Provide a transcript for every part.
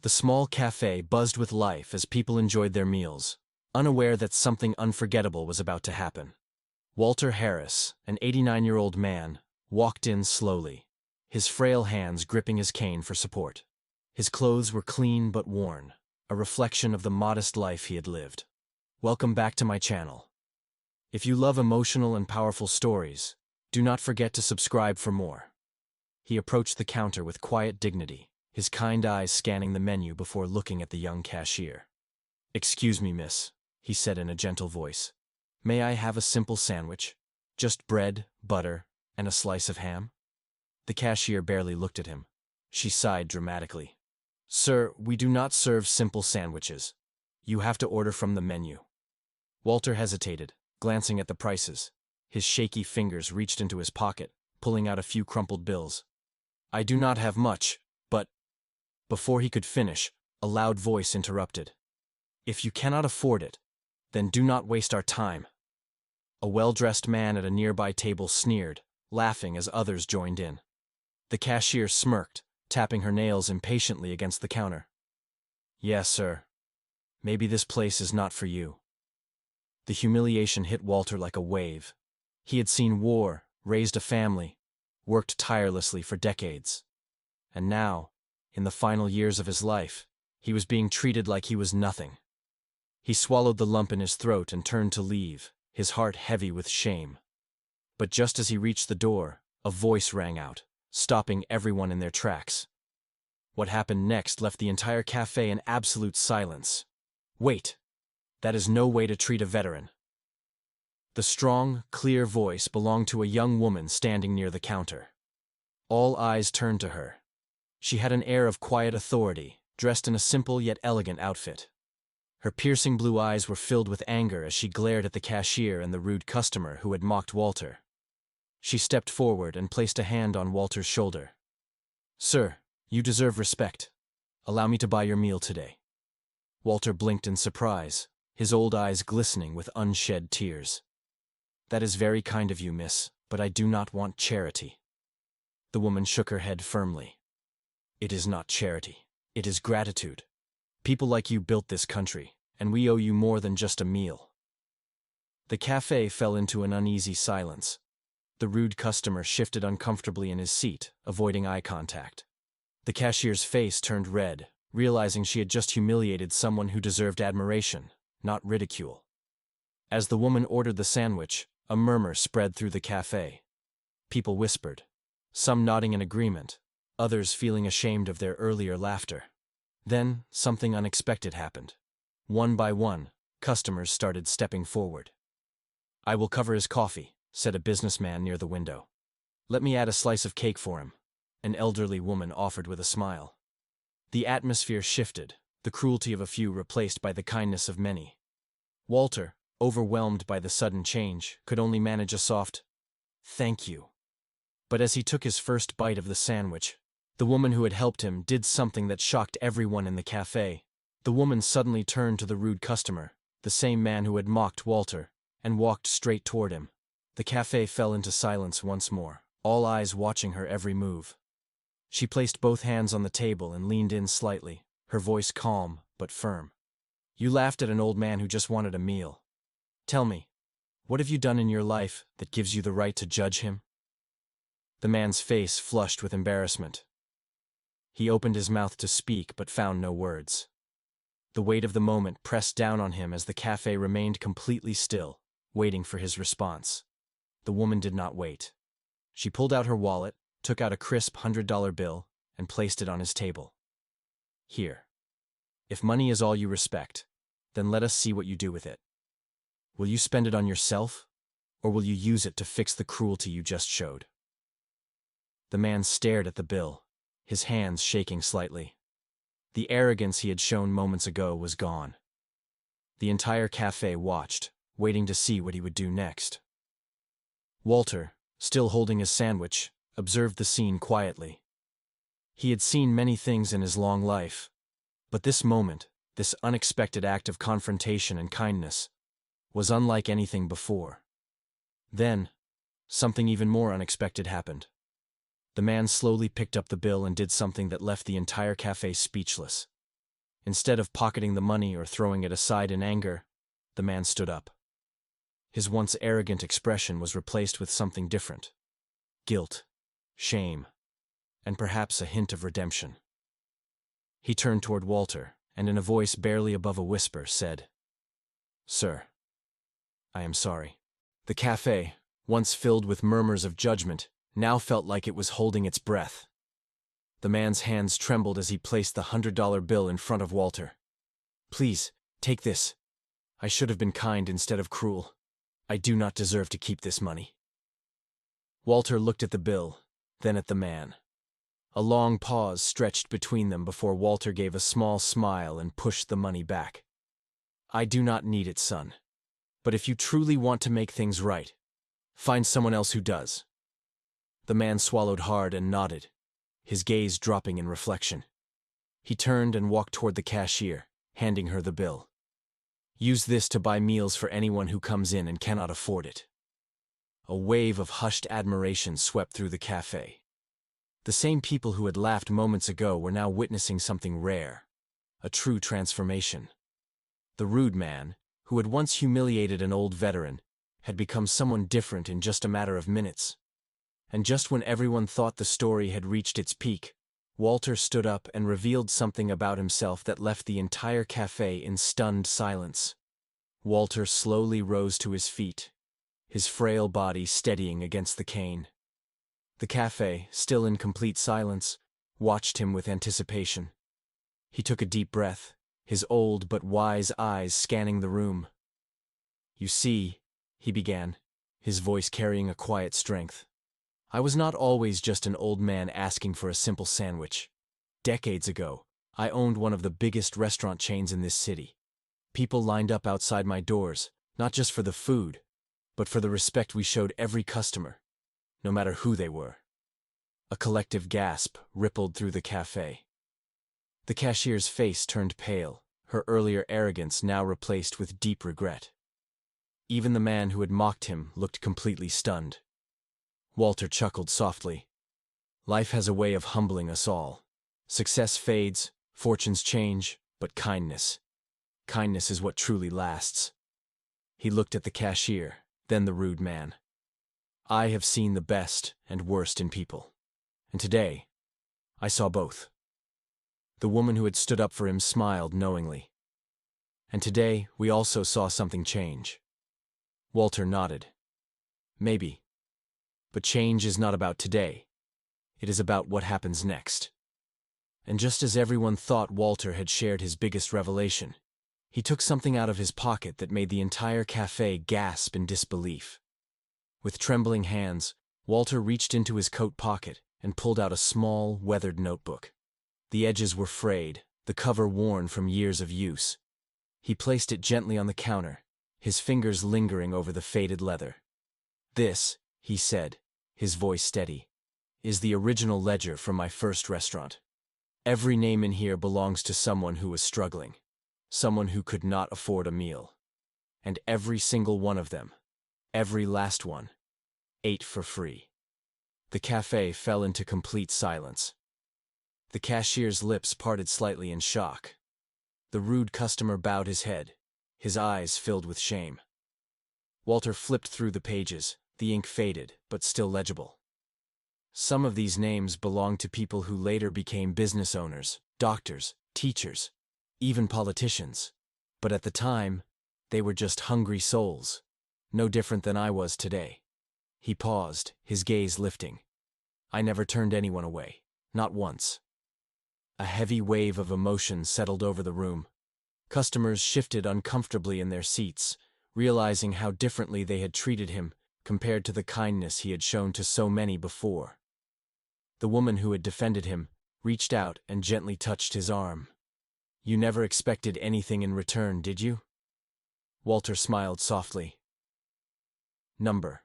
The small cafe buzzed with life as people enjoyed their meals, unaware that something unforgettable was about to happen. Walter Harris, an 89-year-old man, walked in slowly, his frail hands gripping his cane for support. His clothes were clean but worn, a reflection of the modest life he had lived. Welcome back to my channel. If you love emotional and powerful stories, do not forget to subscribe for more. He approached the counter with quiet dignity, his kind eyes scanning the menu before looking at the young cashier. "Excuse me, miss," he said in a gentle voice. "May I have a simple sandwich? Just bread, butter, and a slice of ham?" The cashier barely looked at him. She sighed dramatically. "Sir, we do not serve simple sandwiches. You have to order from the menu." Walter hesitated, glancing at the prices. His shaky fingers reached into his pocket, pulling out a few crumpled bills. "I do not have much, but—" Before he could finish, a loud voice interrupted. "If you cannot afford it, then do not waste our time." A well-dressed man at a nearby table sneered, laughing as others joined in. The cashier smirked, tapping her nails impatiently against the counter. "Yes, sir. Maybe this place is not for you." The humiliation hit Walter like a wave. He had seen war, raised a family, worked tirelessly for decades. And now, in the final years of his life, he was being treated like he was nothing. He swallowed the lump in his throat and turned to leave, his heart heavy with shame. But just as he reached the door, a voice rang out, stopping everyone in their tracks. What happened next left the entire cafe in absolute silence. "Wait! That is no way to treat a veteran." The strong, clear voice belonged to a young woman standing near the counter. All eyes turned to her. She had an air of quiet authority, dressed in a simple yet elegant outfit. Her piercing blue eyes were filled with anger as she glared at the cashier and the rude customer who had mocked Walter. She stepped forward and placed a hand on Walter's shoulder. "Sir, you deserve respect. Allow me to buy your meal today." Walter blinked in surprise, his old eyes glistening with unshed tears. "That is very kind of you, miss, but I do not want charity." The woman shook her head firmly. "It is not charity. It is gratitude. People like you built this country, and we owe you more than just a meal." The cafe fell into an uneasy silence. The rude customer shifted uncomfortably in his seat, avoiding eye contact. The cashier's face turned red, realizing she had just humiliated someone who deserved admiration, not ridicule. As the woman ordered the sandwich, a murmur spread through the cafe. People whispered, some nodding in agreement, others feeling ashamed of their earlier laughter. Then, something unexpected happened. One by one, customers started stepping forward. "I will cover his coffee," said a businessman near the window. "Let me add a slice of cake for him," an elderly woman offered with a smile. The atmosphere shifted, the cruelty of a few replaced by the kindness of many. Walter, overwhelmed by the sudden change, could only manage a soft, "Thank you." But as he took his first bite of the sandwich, the woman who had helped him did something that shocked everyone in the cafe. The woman suddenly turned to the rude customer, the same man who had mocked Walter, and walked straight toward him. The cafe fell into silence once more, all eyes watching her every move. She placed both hands on the table and leaned in slightly, her voice calm but firm. "You laughed at an old man who just wanted a meal. Tell me, what have you done in your life that gives you the right to judge him?" The man's face flushed with embarrassment. He opened his mouth to speak but found no words. The weight of the moment pressed down on him as the cafe remained completely still, waiting for his response. The woman did not wait. She pulled out her wallet, took out a crisp $100 bill, and placed it on his table. "Here. If money is all you respect, then let us see what you do with it. Will you spend it on yourself, or will you use it to fix the cruelty you just showed?" The man stared at the bill, his hands shaking slightly. The arrogance he had shown moments ago was gone. The entire cafe watched, waiting to see what he would do next. Walter, still holding his sandwich, observed the scene quietly. He had seen many things in his long life, but this moment, this unexpected act of confrontation and kindness, was unlike anything before. Then, something even more unexpected happened. The man slowly picked up the bill and did something that left the entire cafe speechless. Instead of pocketing the money or throwing it aside in anger, the man stood up. His once arrogant expression was replaced with something different: guilt, shame, and perhaps a hint of redemption. He turned toward Walter, and in a voice barely above a whisper said, "Sir, I am sorry." The café, once filled with murmurs of judgment, now felt like it was holding its breath. The man's hands trembled as he placed the $100 bill in front of Walter. "Please, take this. I should have been kind instead of cruel. I do not deserve to keep this money." Walter looked at the bill, then at the man. A long pause stretched between them before Walter gave a small smile and pushed the money back. "I do not need it, son. But if you truly want to make things right, find someone else who does." The man swallowed hard and nodded, his gaze dropping in reflection. He turned and walked toward the cashier, handing her the bill. "Use this to buy meals for anyone who comes in and cannot afford it." A wave of hushed admiration swept through the café. The same people who had laughed moments ago were now witnessing something rare, a true transformation. The rude man, who had once humiliated an old veteran, had become someone different in just a matter of minutes. And just when everyone thought the story had reached its peak, Walter stood up and revealed something about himself that left the entire café in stunned silence. Walter slowly rose to his feet, his frail body steadying against the cane. The café, still in complete silence, watched him with anticipation. He took a deep breath, his old but wise eyes scanning the room. "You see," he began, his voice carrying a quiet strength, "I was not always just an old man asking for a simple sandwich. Decades ago, I owned one of the biggest restaurant chains in this city. People lined up outside my doors, not just for the food, but for the respect we showed every customer, no matter who they were." A collective gasp rippled through the café. The cashier's face turned pale, her earlier arrogance now replaced with deep regret. Even the man who had mocked him looked completely stunned. Walter chuckled softly. "Life has a way of humbling us all. Success fades, fortunes change, but kindness is what truly lasts." He looked at the cashier, then the rude man. "I have seen the best and worst in people. And today, I saw both." The woman who had stood up for him smiled knowingly. "And today, we also saw something change." Walter nodded. "Maybe. But change is not about today. It is about what happens next." And just as everyone thought Walter had shared his biggest revelation, he took something out of his pocket that made the entire café gasp in disbelief. With trembling hands, Walter reached into his coat pocket and pulled out a small, weathered notebook. The edges were frayed, the cover worn from years of use. He placed it gently on the counter, his fingers lingering over the faded leather. "This," he said, his voice steady, "is the original ledger from my first restaurant. Every name in here belongs to someone who was struggling, someone who could not afford a meal. And every single one of them, every last one, ate for free." The café fell into complete silence. The cashier's lips parted slightly in shock. The rude customer bowed his head, his eyes filled with shame. Walter flipped through the pages, the ink faded, but still legible. Some of these names belonged to people who later became business owners, doctors, teachers, even politicians. But at the time, they were just hungry souls, no different than I was today. He paused, his gaze lifting. "I never turned anyone away, not once." A heavy wave of emotion settled over the room. Customers shifted uncomfortably in their seats, realizing how differently they had treated him compared to the kindness he had shown to so many before. The woman who had defended him reached out and gently touched his arm. "You never expected anything in return, did you?" Walter smiled softly. "Number.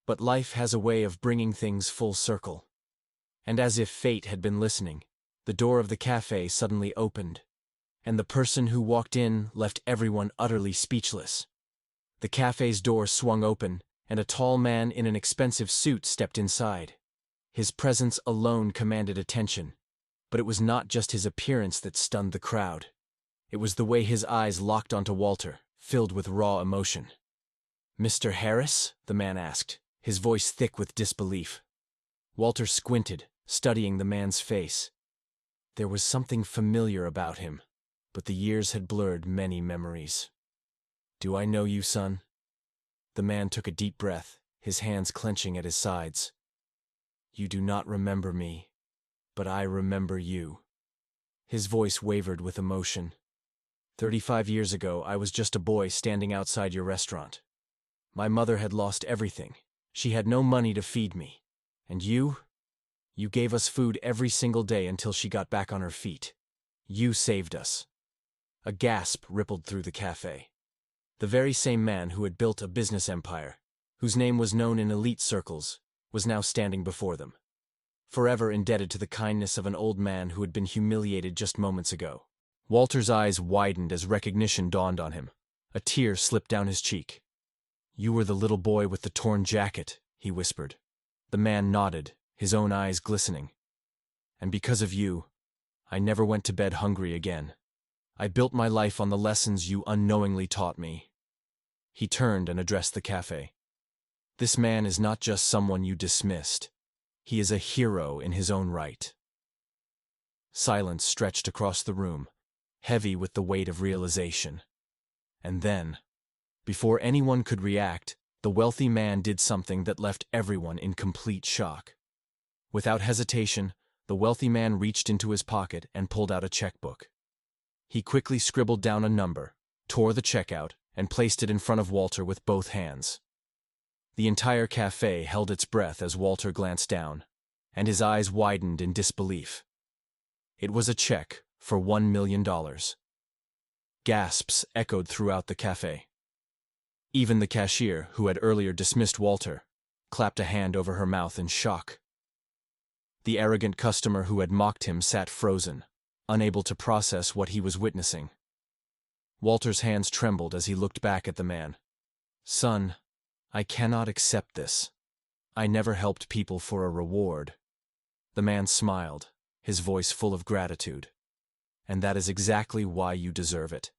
But life has a way of bringing things full circle." And as if fate had been listening, the door of the café suddenly opened, and the person who walked in left everyone utterly speechless. The café's door swung open, and a tall man in an expensive suit stepped inside. His presence alone commanded attention. But it was not just his appearance that stunned the crowd. It was the way his eyes locked onto Walter, filled with raw emotion. "Mr. Harris?" the man asked, his voice thick with disbelief. Walter squinted, studying the man's face. There was something familiar about him, but the years had blurred many memories. "Do I know you, son?" The man took a deep breath, his hands clenching at his sides. "You do not remember me, but I remember you." His voice wavered with emotion. 35 years ago, I was just a boy standing outside your restaurant. My mother had lost everything. She had no money to feed me. And you gave us food every single day until she got back on her feet. You saved us." A gasp rippled through the café. The very same man who had built a business empire, whose name was known in elite circles, was now standing before them, forever indebted to the kindness of an old man who had been humiliated just moments ago. Walter's eyes widened as recognition dawned on him. A tear slipped down his cheek. "You were the little boy with the torn jacket," he whispered. The man nodded, his own eyes glistening. "And because of you, I never went to bed hungry again. I built my life on the lessons you unknowingly taught me." He turned and addressed the café. "This man is not just someone you dismissed. He is a hero in his own right." Silence stretched across the room, heavy with the weight of realization. And then, before anyone could react, the wealthy man did something that left everyone in complete shock. Without hesitation, the wealthy man reached into his pocket and pulled out a checkbook. He quickly scribbled down a number, tore the check out, and placed it in front of Walter with both hands. The entire café held its breath as Walter glanced down, and his eyes widened in disbelief. It was a check for $1 million. Gasps echoed throughout the café. Even the cashier, who had earlier dismissed Walter, clapped a hand over her mouth in shock. The arrogant customer who had mocked him sat frozen, unable to process what he was witnessing. Walter's hands trembled as he looked back at the man. "Son, I cannot accept this. I never helped people for a reward." The man smiled, his voice full of gratitude. "And that is exactly why you deserve it."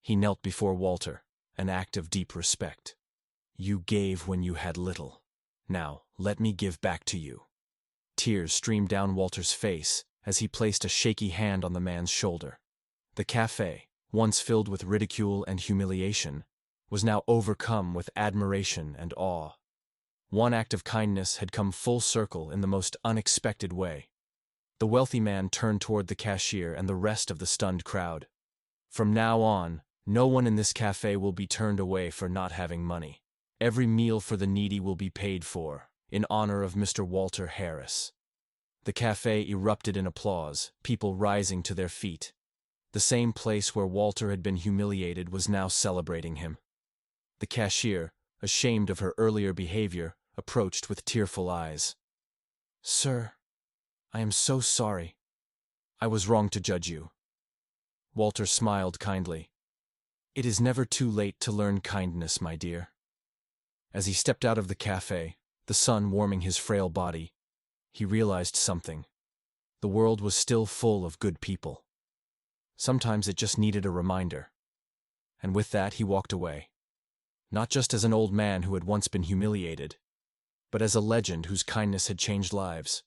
He knelt before Walter, an act of deep respect. "You gave when you had little. Now, let me give back to you." Tears streamed down Walter's face as he placed a shaky hand on the man's shoulder. The café, once filled with ridicule and humiliation, was now overcome with admiration and awe. One act of kindness had come full circle in the most unexpected way. The wealthy man turned toward the cashier and the rest of the stunned crowd. "From now on, no one in this café will be turned away for not having money. Every meal for the needy will be paid for, in honor of Mr. Walter Harris." The café erupted in applause, people rising to their feet. The same place where Walter had been humiliated was now celebrating him. The cashier, ashamed of her earlier behavior, approached with tearful eyes. "Sir, I am so sorry. I was wrong to judge you." Walter smiled kindly. "It is never too late to learn kindness, my dear." As he stepped out of the café, the sun warming his frail body, he realized something. The world was still full of good people. Sometimes it just needed a reminder. And with that, he walked away. Not just as an old man who had once been humiliated, but as a legend whose kindness had changed lives.